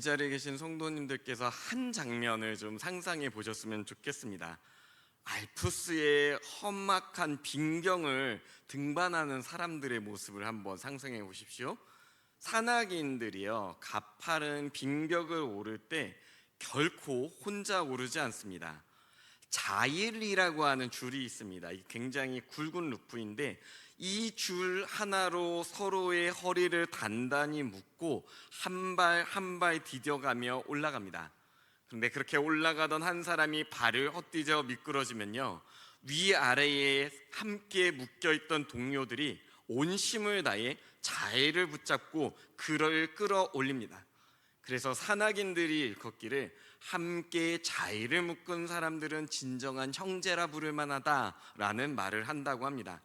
이 자리에 계신 성도님들께서 한 장면을 좀 상상해 보셨으면 좋겠습니다. 알프스의 험악한 빙경을 등반하는 사람들의 모습을 한번 상상해 보십시오. 산악인들이요, 가파른 빙벽을 오를 때 결코 혼자 오르지 않습니다. 자일이라고 하는 줄이 있습니다. 굉장히 굵은 루프인데 이 줄 하나로 서로의 허리를 단단히 묶고 한 발 한 발 디뎌가며 올라갑니다. 그런데 그렇게 올라가던 한 사람이 발을 헛디뎌 미끄러지면요, 위아래에 함께 묶여있던 동료들이 온심을 다해 자일을 붙잡고 그를 끌어올립니다. 그래서 산악인들이 일컫기를 함께 자일을 묶은 사람들은 진정한 형제라 부를 만하다라는 말을 한다고 합니다.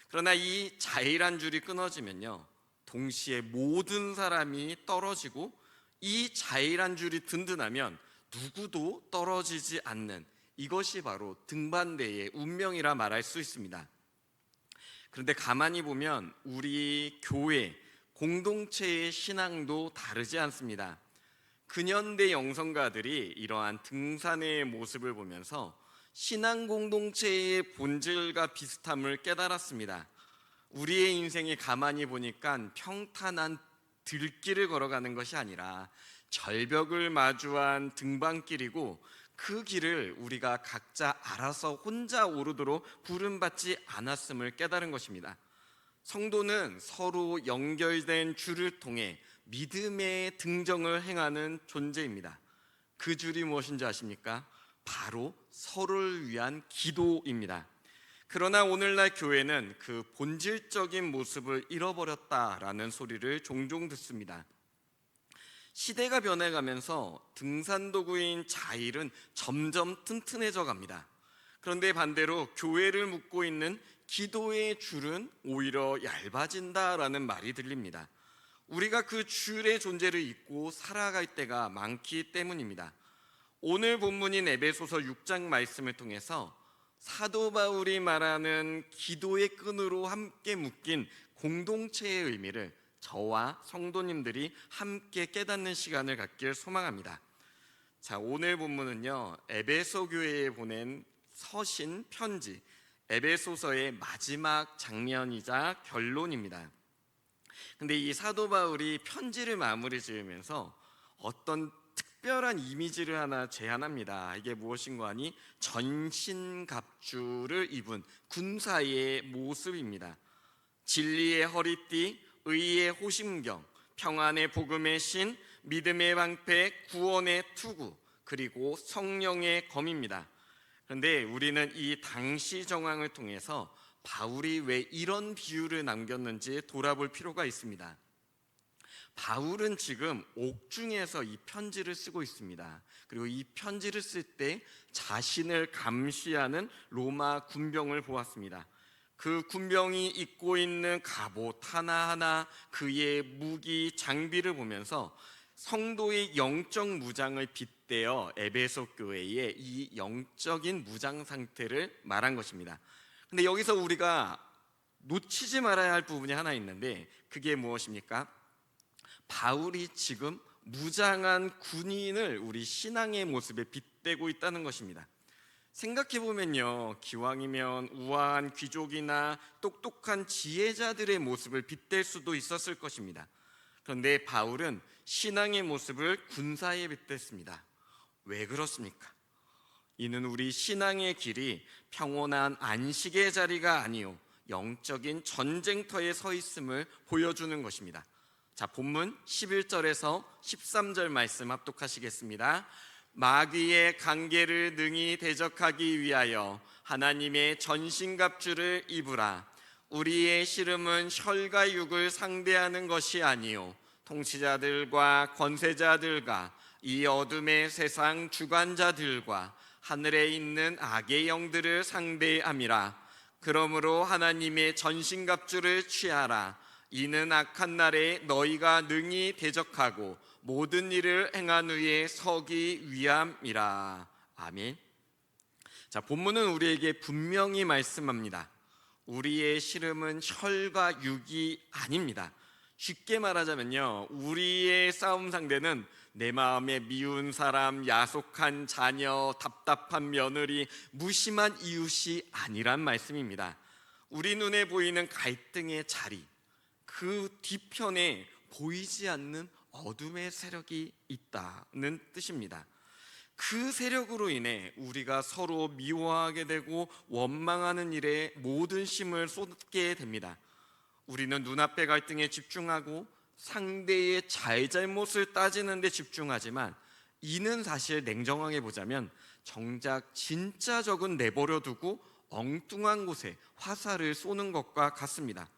그러나 이 자일한 줄이 끊어지면요, 동시에 모든 사람이 떨어지고 이 자일한 줄이 든든하면 누구도 떨어지지 않는, 이것이 바로 등반대의 운명이라 말할 수 있습니다. 그런데 가만히 보면 우리 교회 공동체의 신앙도 다르지 않습니다. 근현대 영성가들이 이러한 등산의 모습을 보면서 신앙 공동체의 본질과 비슷함을 깨달았습니다. 우리의 인생에 가만히 보니까 평탄한 들길을 걸어가는 것이 아니라 절벽을 마주한 등반길이고, 그 길을 우리가 각자 알아서 혼자 오르도록 부름받지 않았음을 깨달은 것입니다. 성도는 서로 연결된 줄을 통해 믿음의 등정을 행하는 존재입니다. 그 줄이 무엇인지 아십니까? 바로 서로를 위한 기도입니다. 그러나 오늘날 교회는 그 본질적인 모습을 잃어버렸다라는 소리를 종종 듣습니다. 시대가 변해가면서 등산도구인 자일은 점점 튼튼해져 갑니다. 그런데 반대로 교회를 묶고 있는 기도의 줄은 오히려 얇아진다라는 말이 들립니다. 우리가 그 줄의 존재를 잊고 살아갈 때가 많기 때문입니다. 오늘 본문인 에베소서 6장 말씀을 통해서 사도 바울이 말하는 기도의 끈으로 함께 묶인 공동체의 의미를 저와 성도님들이 함께 깨닫는 시간을 갖길 소망합니다. 자, 오늘 본문은요, 에베소 교회에 보낸 서신 편지, 에베소서의 마지막 장면이자 결론입니다. 근데 이 사도 바울이 편지를 마무리 지으면서 어떤 특별한 이미지를 하나 제안합니다. 이게 무엇인가 하니 전신갑주를 입은 군사의 모습입니다. 진리의 허리띠, 의의 호심경, 평안의 복음의 신, 믿음의 방패, 구원의 투구, 그리고 성령의 검입니다. 그런데 우리는 이 당시 정황을 통해서 바울이 왜 이런 비유를 남겼는지 돌아볼 필요가 있습니다. 바울은 지금 옥중에서 이 편지를 쓰고 있습니다. 그리고 이 편지를 쓸 때 자신을 감시하는 로마 군병을 보았습니다. 그 군병이 입고 있는 갑옷 하나하나, 그의 무기, 장비를 보면서 성도의 영적 무장을 빗대어 에베소 교회의 이 영적인 무장 상태를 말한 것입니다. 근데 여기서 우리가 놓치지 말아야 할 부분이 하나 있는데, 그게 무엇입니까? 바울이 지금 무장한 군인을 우리 신앙의 모습에 빗대고 있다는 것입니다. 생각해보면요, 기왕이면 우아한 귀족이나 똑똑한 지혜자들의 모습을 빗댈 수도 있었을 것입니다. 그런데 바울은 신앙의 모습을 군사에 빗댔습니다. 왜 그렇습니까? 이는 우리 신앙의 길이 평온한 안식의 자리가 아니요 영적인 전쟁터에 서 있음을 보여주는 것입니다. 자, 본문 11절에서 13절 말씀 합독하시겠습니다. 마귀의 관계를 능히 대적하기 위하여 하나님의 전신갑주를 입으라. 우리의 씨름은 혈과 육을 상대하는 것이 아니요 통치자들과 권세자들과 이 어둠의 세상 주관자들과 하늘에 있는 악의 영들을 상대함이라. 그러므로 하나님의 전신갑주를 취하라. 이는 악한 날에 너희가 능히 대적하고 모든 일을 행한 후에 서기 위함이라. 아멘. 자, 본문은 우리에게 분명히 말씀합니다. 우리의 씨름은 혈과 육이 아닙니다. 쉽게 말하자면요, 우리의 싸움 상대는 내 마음에 미운 사람, 야속한 자녀, 답답한 며느리, 무심한 이웃이 아니란 말씀입니다. 우리 눈에 보이는 갈등의 자리, 그 뒤편에 보이지 않는 어둠의 세력이 있다는 뜻입니다. 그 세력으로 인해 우리가 서로 미워하게 되고 원망하는 일에 모든 힘을 쏟게 됩니다. 우리는 눈앞의 갈등에 집중하고 상대의 잘잘못을 따지는 데 집중하지만, 이는 사실 냉정하게 보자면 정작 진짜 적은 내버려 두고 엉뚱한 곳에 화살을 쏘는 것과 같습니다.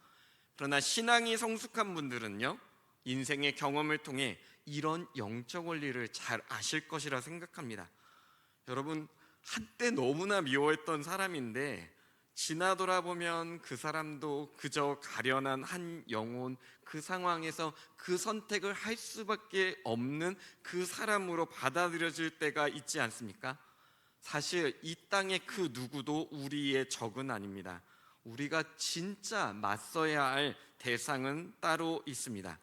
그러나 신앙이 성숙한 분들은요, 인생의 경험을 통해 이런 영적 원리를 잘 아실 것이라 생각합니다. 여러분, 한때 너무나 미워했던 사람인데 지나 돌아보면 그 사람도 그저 가련한 한 영혼, 그 상황에서 그 선택을 할 수밖에 없는 그 사람으로 받아들여질 때가 있지 않습니까? 사실 이 땅의 그 누구도 우리의 적은 아닙니다. 우리가 진짜 맞서야 할 대상은 따로 있습니다.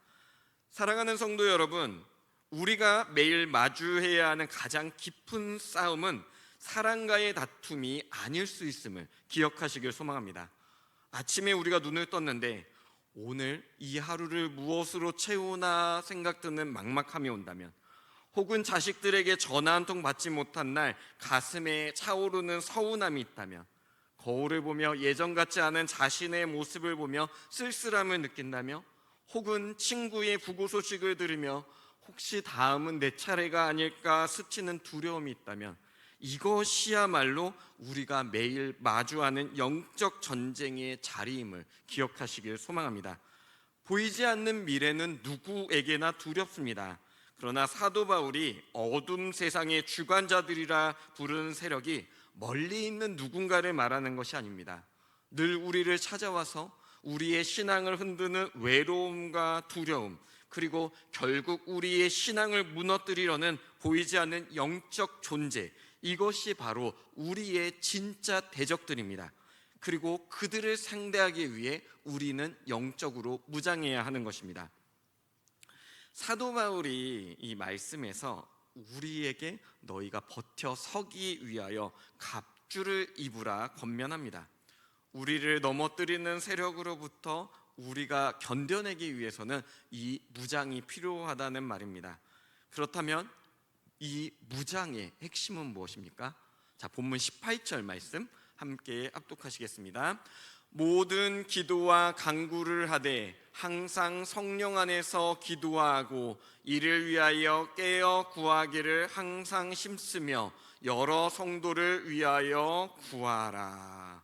사랑하는 성도 여러분, 우리가 매일 마주해야 하는 가장 깊은 싸움은 사랑과의 다툼이 아닐 수 있음을 기억하시길 소망합니다. 아침에 우리가 눈을 떴는데 오늘 이 하루를 무엇으로 채우나 생각드는 막막함이 온다면, 혹은 자식들에게 전화 한 통 받지 못한 날 가슴에 차오르는 서운함이 있다면, 거울을 보며 예전 같지 않은 자신의 모습을 보며 쓸쓸함을 느낀다며, 혹은 친구의 부고 소식을 들으며 혹시 다음은 내 차례가 아닐까 스치는 두려움이 있다면, 이것이야말로 우리가 매일 마주하는 영적 전쟁의 자리임을 기억하시길 소망합니다. 보이지 않는 미래는 누구에게나 두렵습니다. 그러나 사도 바울이 어둠 세상의 주관자들이라 부르는 세력이 멀리 있는 누군가를 말하는 것이 아닙니다. 늘 우리를 찾아와서 우리의 신앙을 흔드는 외로움과 두려움, 그리고 결국 우리의 신앙을 무너뜨리려는 보이지 않는 영적 존재, 이것이 바로 우리의 진짜 대적들입니다. 그리고 그들을 상대하기 위해 우리는 영적으로 무장해야 하는 것입니다. 사도 바울이 이 말씀에서 우리에게 너희가 버텨 서기 위하여 갑주를 입으라 권면합니다. 우리를 넘어뜨리는 세력으로부터 우리가 견뎌내기 위해서는 이 무장이 필요하다는 말입니다. 그렇다면 이 무장의 핵심은 무엇입니까? 자, 본문 18절 말씀 함께 합독하시겠습니다. 모든 기도와 간구를 하되 항상 성령 안에서 기도하고 이를 위하여 깨어 구하기를 항상 힘쓰며 여러 성도를 위하여 구하라.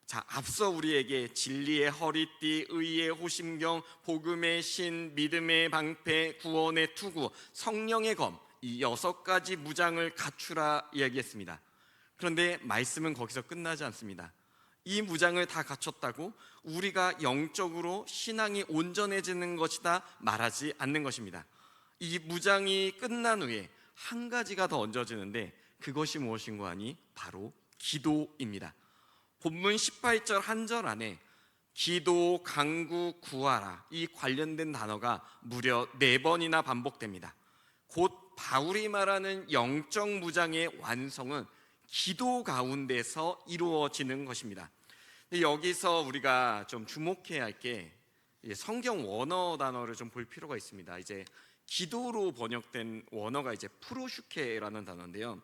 자, 앞서 우리에게 진리의 허리띠, 의의 호심경, 복음의 신, 믿음의 방패, 구원의 투구, 성령의 검, 이 6가지 무장을 갖추라 이야기했습니다. 그런데 말씀은 거기서 끝나지 않습니다. 이 무장을 다 갖췄다고 우리가 영적으로 신앙이 온전해지는 것이다 말하지 않는 것입니다. 이 무장이 끝난 후에 한 가지가 더 얹어지는데, 그것이 무엇인가 하니 바로 기도입니다. 본문 18절 한 절 안에 기도, 간구, 구하라, 이 관련된 단어가 무려 4번이나 반복됩니다. 곧 바울이 말하는 영적 무장의 완성은 기도 가운데서 이루어지는 것입니다. 여기서 우리가 좀 주목해야 할 게 성경 원어 단어를 좀 볼 필요가 있습니다. 이제 기도로 번역된 원어가 이제 프로슈케라는 단어인데요.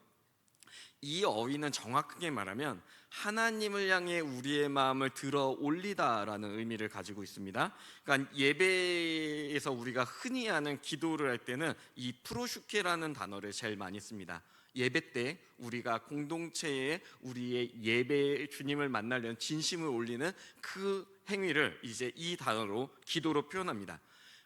이 어휘는 정확하게 말하면 하나님을 향해 우리의 마음을 들어 올리다라는 의미를 가지고 있습니다. 그러니까 예배에서 우리가 흔히 하는 기도를 할 때는 이 프로슈케라는 단어를 제일 많이 씁니다. 예배 때 우리가 공동체에 우리의 예배 주님을 만나려는 진심을 올리는 그 행위를 이제 이 단어로 기도로 표현합니다.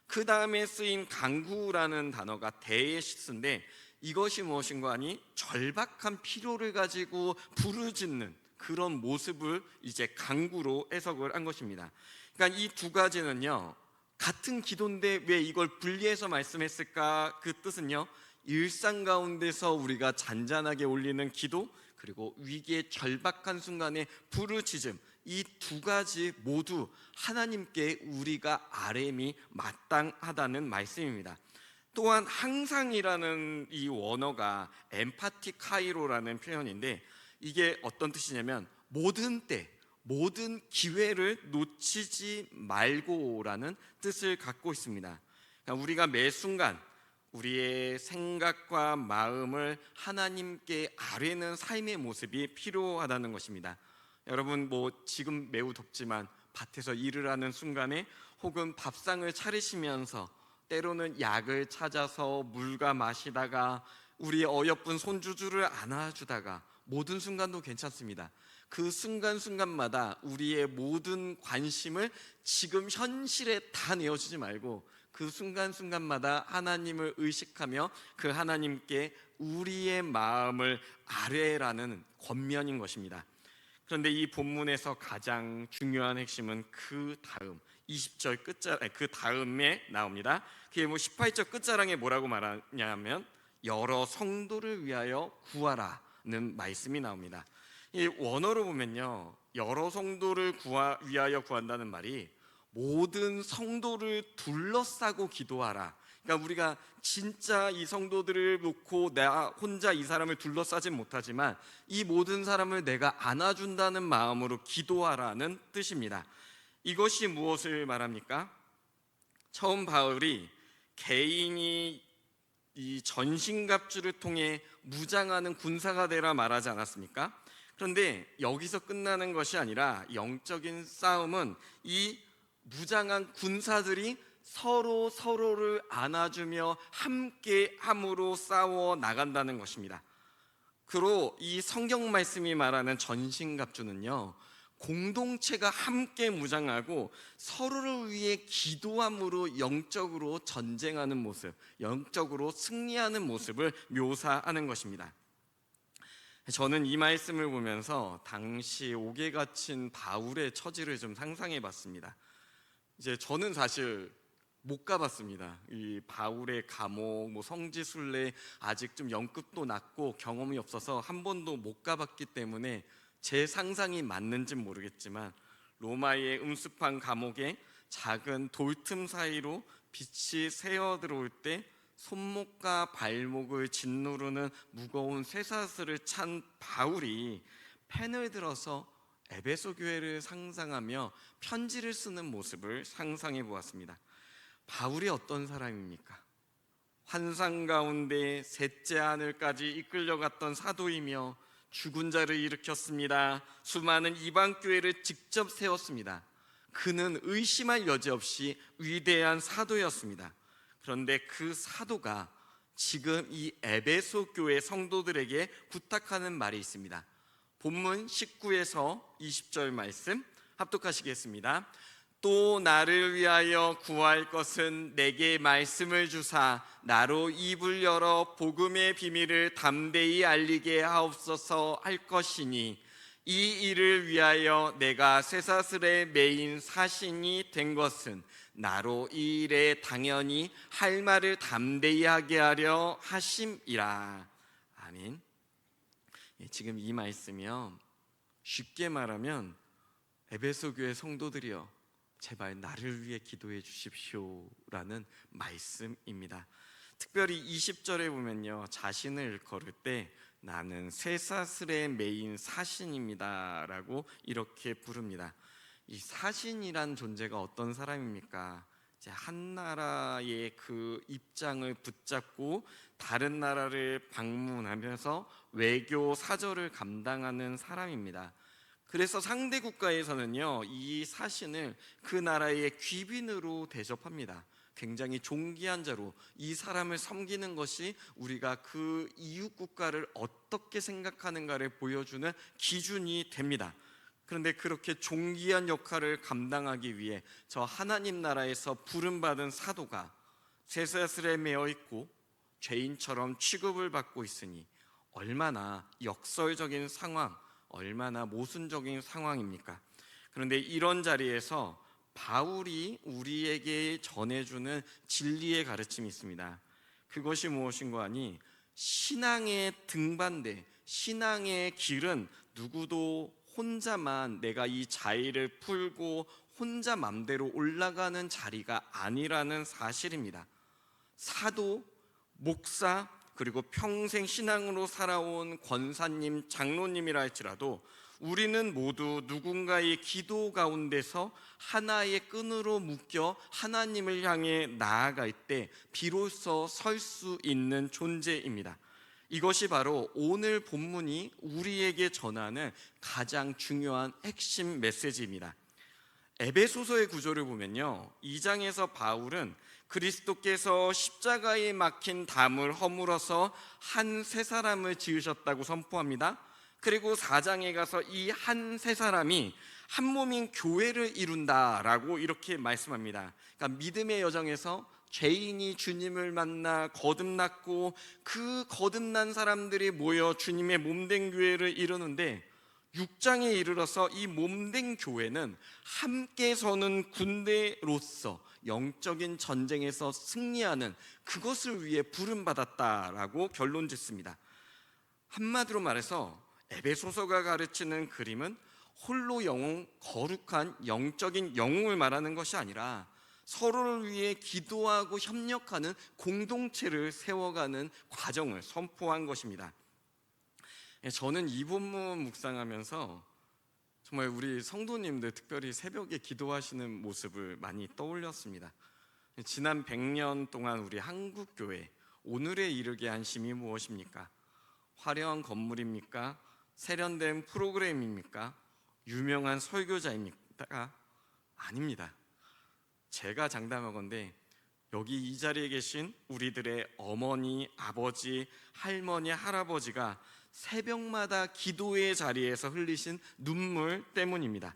그 다음에 쓰인 간구라는 단어가 데에시스인데, 이것이 무엇인가 하니 절박한 필요를 가지고 부르짖는 그런 모습을 이제 간구로 해석을 한 것입니다. 그러니까 이 두 가지는요, 같은 기도인데 왜 이걸 분리해서 말씀했을까? 그 뜻은요, 일상 가운데서 우리가 잔잔하게 올리는 기도, 그리고 위기의 절박한 순간에 부르짖음, 이 두 가지 모두 하나님께 우리가 아뢰미 마땅하다는 말씀입니다. 또한 항상이라는 이 원어가 엠파티카이로라는 표현인데, 이게 어떤 뜻이냐면 모든 때, 모든 기회를 놓치지 말고라는 뜻을 갖고 있습니다. 그러니까 우리가 매 순간 우리의 생각과 마음을 하나님께 아뢰는 삶의 모습이 필요하다는 것입니다. 여러분, 지금 매우 덥지만 밭에서 일을 하는 순간에, 혹은 밥상을 차리시면서 때로는 약을 찾아서 물과 마시다가, 우리의 어여쁜 손주주를 안아주다가, 모든 순간도 괜찮습니다. 그 순간순간마다 우리의 모든 관심을 지금 현실에 다 내어주지 말고, 그 순간순간마다 하나님을 의식하며 그 하나님께 우리의 마음을 아뢰라는 권면인 것입니다. 그런데 이 본문에서 가장 중요한 핵심은 그 다음 20절 끝자락, 그 다음에 나옵니다. 그게 18절 끝자락에 뭐라고 말하냐면 여러 성도를 위하여 구하라는 말씀이 나옵니다. 이 원어로 보면요, 여러 성도를 위하여 구한다는 말이 모든 성도를 둘러싸고 기도하라. 그러니까 우리가 진짜 이 성도들을 놓고 나 혼자 이 사람을 둘러싸진 못하지만 이 모든 사람을 내가 안아준다는 마음으로 기도하라는 뜻입니다. 이것이 무엇을 말합니까? 처음 바울이 개인이 이 전신갑주를 통해 무장하는 군사가 되라 말하지 않았습니까? 그런데 여기서 끝나는 것이 아니라 영적인 싸움은 이 무장한 군사들이 서로를 안아주며 함께 함으로 싸워 나간다는 것입니다. 그로 이 성경 말씀이 말하는 전신갑주는요, 공동체가 함께 무장하고 서로를 위해 기도함으로 영적으로 전쟁하는 모습, 영적으로 승리하는 모습을 묘사하는 것입니다. 저는 이 말씀을 보면서 당시 옥에 갇힌 바울의 처지를 좀 상상해 봤습니다. 이제 저는 사실 못 가봤습니다. 이 바울의 감옥, 성지순례, 아직 좀 연급도 낮고 경험이 없어서 한 번도 못 가봤기 때문에 제 상상이 맞는지는 모르겠지만, 로마의 음습한 감옥에 작은 돌틈 사이로 빛이 새어 들어올 때 손목과 발목을 짓누르는 무거운 쇠사슬을 찬 바울이 펜을 들어서 에베소 교회를 상상하며 편지를 쓰는 모습을 상상해 보았습니다. 바울이 어떤 사람입니까? 환상 가운데 셋째 하늘까지 이끌려갔던 사도이며 죽은 자를 일으켰습니다. 수많은 이방 교회를 직접 세웠습니다. 그는 의심할 여지 없이 위대한 사도였습니다. 그런데 그 사도가 지금 이 에베소 교회 성도들에게 부탁하는 말이 있습니다. 본문 19에서 20절 말씀 합독하시겠습니다. 또 나를 위하여 구할 것은 내게 말씀을 주사 나로 입을 열어 복음의 비밀을 담대히 알리게 하옵소서 할 것이니, 이 일을 위하여 내가 쇠사슬에 매인 사신이 된 것은 나로 이 일에 당연히 할 말을 담대히 하게 하려 하심이라. 아멘. 지금 이 말씀이요, 쉽게 말하면 에베소 교회 성도들이여, 제발 나를 위해 기도해 주십시오라는 말씀입니다. 특별히 20절에 보면요, 자신을 일컬을 때 나는 쇠사슬에 매인 사신입니다 라고 이렇게 부릅니다. 이 사신이란 존재가 어떤 사람입니까? 이제 한 나라의 그 입장을 붙잡고 다른 나라를 방문하면서 외교 사절을 감당하는 사람입니다. 그래서 상대 국가에서는요, 이 사신을 그 나라의 귀빈으로 대접합니다. 굉장히 존귀한 자로 이 사람을 섬기는 것이 우리가 그 이웃 국가를 어떻게 생각하는가를 보여주는 기준이 됩니다. 그런데 그렇게 존귀한 역할을 감당하기 위해 저 하나님 나라에서 부름받은 사도가 쇠사슬에 매어 있고 죄인처럼 취급을 받고 있으니 얼마나 역설적인 상황, 얼마나 모순적인 상황입니까? 그런데 이런 자리에서 바울이 우리에게 전해주는 진리의 가르침이 있습니다. 그것이 무엇인가 하니, 신앙의 등반대, 신앙의 길은 누구도 혼자만 내가 이 자의를 풀고 혼자 맘대로 올라가는 자리가 아니라는 사실입니다. 사도, 목사, 그리고 평생 신앙으로 살아온 권사님, 장로님이라 할지라도 우리는 모두 누군가의 기도 가운데서 하나의 끈으로 묶여 하나님을 향해 나아갈 때 비로소 설 수 있는 존재입니다. 이것이 바로 오늘 본문이 우리에게 전하는 가장 중요한 핵심 메시지입니다. 에베소서의 구조를 보면요, 2장에서 바울은 그리스도께서 십자가에 막힌 담을 허물어서 한 세 사람을 지으셨다고 선포합니다. 그리고 4장에 가서 이 한 세 사람이 한 몸인 교회를 이룬다라고 이렇게 말씀합니다. 그러니까 믿음의 여정에서 죄인이 주님을 만나 거듭났고 그 거듭난 사람들이 모여 주님의 몸된 교회를 이루는데 6장에 이르러서 이 몸된 교회는 함께 서는 군대로서 영적인 전쟁에서 승리하는 그것을 위해 부름받았다라고 결론 짓습니다. 한마디로 말해서 에베소서가 가르치는 그림은 홀로 거룩한 영적인 영웅을 말하는 것이 아니라 서로를 위해 기도하고 협력하는 공동체를 세워가는 과정을 선포한 것입니다. 저는 이 본문 묵상하면서 정말 우리 성도님들 특별히 새벽에 기도하시는 모습을 많이 떠올렸습니다. 지난 100년 동안 우리 한국교회 오늘에 이르게 한 힘이 무엇입니까? 화려한 건물입니까? 세련된 프로그램입니까? 유명한 설교자입니까? 아닙니다. 제가 장담하건대 여기 이 자리에 계신 우리들의 어머니, 아버지, 할머니, 할아버지가 새벽마다 기도의 자리에서 흘리신 눈물 때문입니다.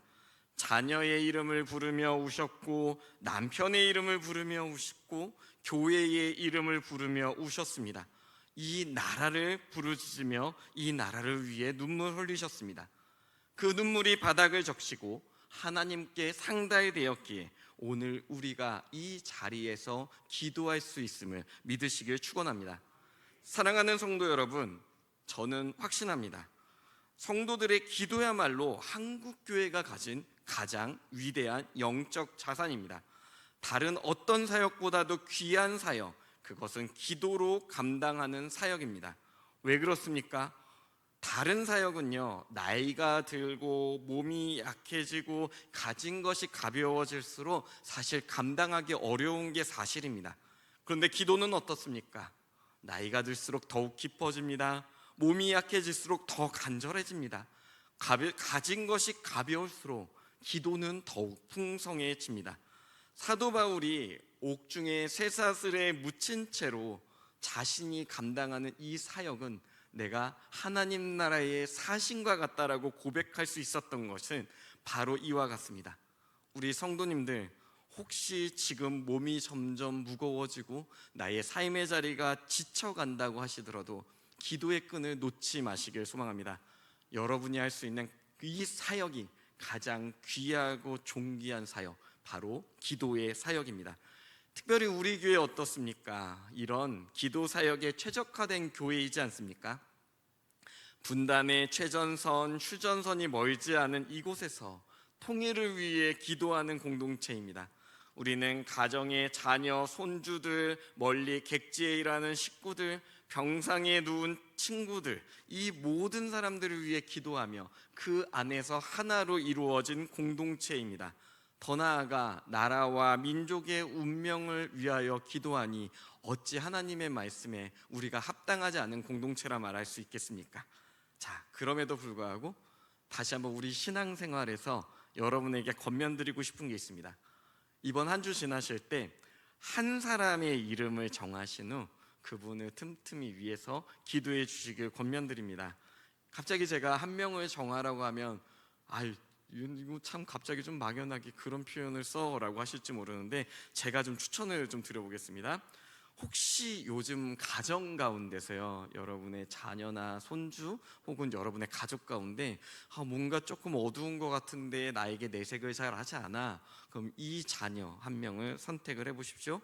자녀의 이름을 부르며 우셨고 남편의 이름을 부르며 우셨고 교회의 이름을 부르며 우셨습니다. 이 나라를 부르짖으며 이 나라를 위해 눈물 흘리셨습니다. 그 눈물이 바닥을 적시고 하나님께 상달되었기에 오늘 우리가 이 자리에서 기도할 수 있음을 믿으시길 축원합니다. 사랑하는 성도 여러분, 저는 확신합니다. 성도들의 기도야말로 한국교회가 가진 가장 위대한 영적 자산입니다. 다른 어떤 사역보다도 귀한 사역, 그것은 기도로 감당하는 사역입니다. 왜 그렇습니까? 다른 사역은요, 나이가 들고 몸이 약해지고 가진 것이 가벼워질수록 사실 감당하기 어려운 게 사실입니다. 그런데 기도는 어떻습니까? 나이가 들수록 더욱 깊어집니다. 몸이 약해질수록 더 간절해집니다. 가진 것이 가벼울수록 기도는 더욱 풍성해집니다. 사도 바울이 옥중에 쇠사슬에 묻힌 채로 자신이 감당하는 이 사역은 내가 하나님 나라의 사신과 같다라고 고백할 수 있었던 것은 바로 이와 같습니다. 우리 성도님들, 혹시 지금 몸이 점점 무거워지고 나의 삶의 자리가 지쳐간다고 하시더라도 기도의 끈을 놓지 마시길 소망합니다. 여러분이 할 수 있는 이 사역이 가장 귀하고 존귀한 사역, 바로 기도의 사역입니다. 특별히 우리 교회 어떻습니까? 이런 기도 사역에 최적화된 교회이지 않습니까? 분단의 최전선, 휴전선이 멀지 않은 이곳에서 통일을 위해 기도하는 공동체입니다. 우리는 가정의 자녀, 손주들, 멀리 객지에 일하는 식구들, 병상에 누운 친구들, 이 모든 사람들을 위해 기도하며 그 안에서 하나로 이루어진 공동체입니다. 더 나아가 나라와 민족의 운명을 위하여 기도하니 어찌 하나님의 말씀에 우리가 합당하지 않은 공동체라 말할 수 있겠습니까? 자, 그럼에도 불구하고 다시 한번 우리 신앙생활에서 여러분에게 권면드리고 싶은 게 있습니다. 이번 한 주 지나실 때 한 사람의 이름을 정하신 후 그분을 틈틈이 위해서 기도해 주시길 권면드립니다. 갑자기 제가 한 명을 정하라고 하면 이거 참 갑자기 좀 막연하게 그런 표현을 써라고 하실지 모르는데 제가 좀 추천을 좀 드려보겠습니다. 혹시 요즘 가정 가운데서요, 여러분의 자녀나 손주 혹은 여러분의 가족 가운데 뭔가 조금 어두운 것 같은데 나에게 내색을 잘 하지 않아, 그럼 이 자녀 한 명을 선택을 해보십시오.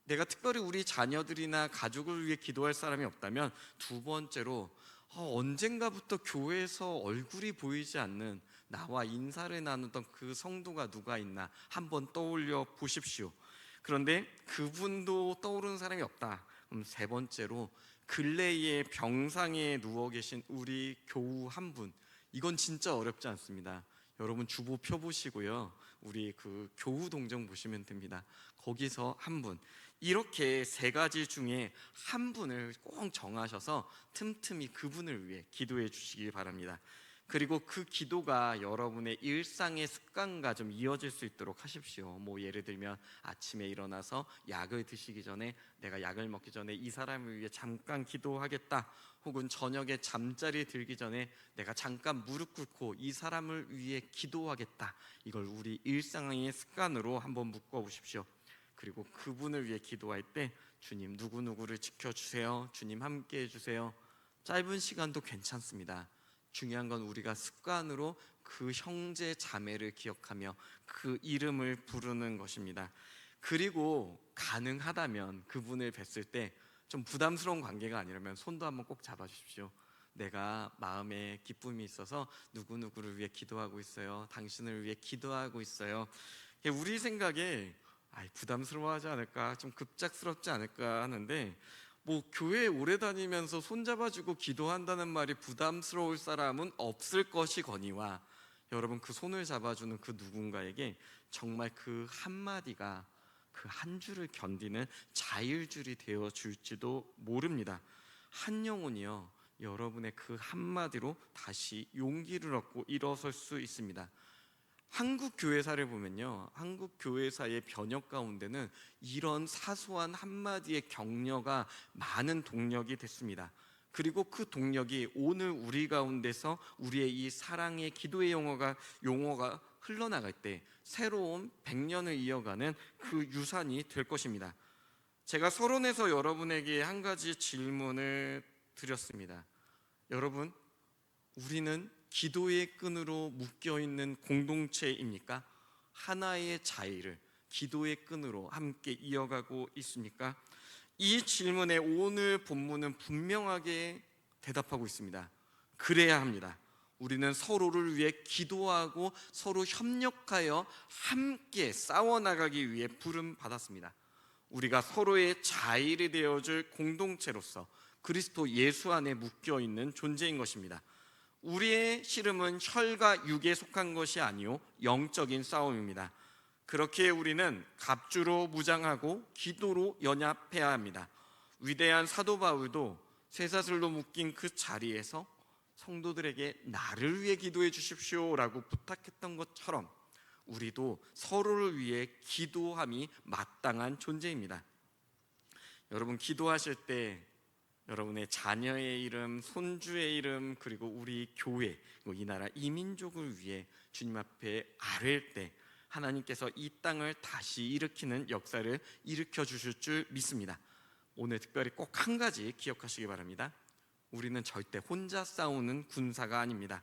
내가 특별히 우리 자녀들이나 가족을 위해 기도할 사람이 없다면 두 번째로 언젠가부터 교회에서 얼굴이 보이지 않는 나와 인사를 나누던 그 성도가 누가 있나 한번 떠올려 보십시오. 그런데 그분도 떠오르는 사람이 없다. 그럼 세 번째로 근래에 병상에 누워 계신 우리 교우 한 분. 이건 진짜 어렵지 않습니다. 여러분 주보 펴보시고요, 우리 그 교우 동정 보시면 됩니다. 거기서 한 분, 이렇게 세 가지 중에 한 분을 꼭 정하셔서 틈틈이 그분을 위해 기도해 주시기 바랍니다. 그리고 그 기도가 여러분의 일상의 습관과 좀 이어질 수 있도록 하십시오. 뭐 예를 들면 아침에 일어나서 약을 드시기 전에 내가 약을 먹기 전에 이 사람을 위해 잠깐 기도하겠다, 혹은 저녁에 잠자리에 들기 전에 내가 잠깐 무릎 꿇고 이 사람을 위해 기도하겠다, 이걸 우리 일상의 습관으로 한번 묶어보십시오. 그리고 그분을 위해 기도할 때 주님 누구누구를 지켜주세요, 주님 함께 해주세요, 짧은 시간도 괜찮습니다. 중요한 건 우리가 습관으로 그 형제 자매를 기억하며 그 이름을 부르는 것입니다. 그리고 가능하다면 그분을 뵀을 때 좀 부담스러운 관계가 아니라면 손도 한번 꼭 잡아주십시오. 내가 마음에 기쁨이 있어서 누구누구를 위해 기도하고 있어요, 당신을 위해 기도하고 있어요. 우리 생각에 부담스러워하지 않을까, 좀 급작스럽지 않을까 하는데, 뭐 교회에 오래 다니면서 손잡아주고 기도한다는 말이 부담스러울 사람은 없을 것이거니와, 여러분 그 손을 잡아주는 그 누군가에게 정말 그 한마디가 그 한 주를 견디는 자일줄이 되어 줄지도 모릅니다. 한 영혼이요, 여러분의 그 한마디로 다시 용기를 얻고 일어설 수 있습니다. 한국 교회사를 보면요, 한국 교회사의 변혁 가운데는 이런 사소한 한마디의 격려가 많은 동력이 됐습니다. 그리고 그 동력이 오늘 우리 가운데서 우리의 이 사랑의 기도의 용어가 흘러나갈 때 새로운 100년을 이어가는 그 유산이 될 것입니다. 제가 서론에서 여러분에게 한 가지 질문을 드렸습니다. 여러분, 우리는 기도의 끈으로 묶여있는 공동체입니까? 하나의 자의를 기도의 끈으로 함께 이어가고 있습니까? 이 질문에 오늘 본문은 분명하게 대답하고 있습니다. 그래야 합니다. 우리는 서로를 위해 기도하고 서로 협력하여 함께 싸워나가기 위해 부름 받았습니다. 우리가 서로의 자의를 되어줄 공동체로서 그리스도 예수 안에 묶여있는 존재인 것입니다. 우리의 씨름은 혈과 육에 속한 것이 아니요 영적인 싸움입니다. 그렇게 우리는 갑주로 무장하고 기도로 연합해야 합니다. 위대한 사도 바울도 쇠사슬로 묶인 그 자리에서 성도들에게 나를 위해 기도해 주십시오 라고 부탁했던 것처럼 우리도 서로를 위해 기도함이 마땅한 존재입니다. 여러분, 기도하실 때 여러분의 자녀의 이름, 손주의 이름, 그리고 우리 교회, 이 나라, 이 민족을 위해 주님 앞에 아뢰일 때 하나님께서 이 땅을 다시 일으키는 역사를 일으켜 주실 줄 믿습니다. 오늘 특별히 꼭 한 가지 기억하시기 바랍니다. 우리는 절대 혼자 싸우는 군사가 아닙니다.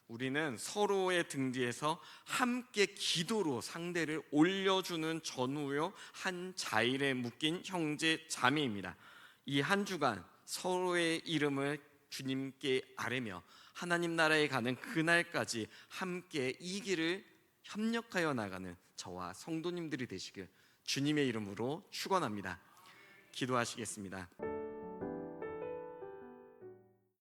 우리는 서로의 등 뒤에서 함께 기도로 상대를 올려주는 전우요 한 자일에 묶인 형제 자매입니다. 이 한 주간 서로의 이름을 주님께 아뢰며 하나님 나라에 가는 그날까지 함께 이 길을 협력하여 나가는 저와 성도님들이 되시길 주님의 이름으로 축원합니다. 기도하시겠습니다.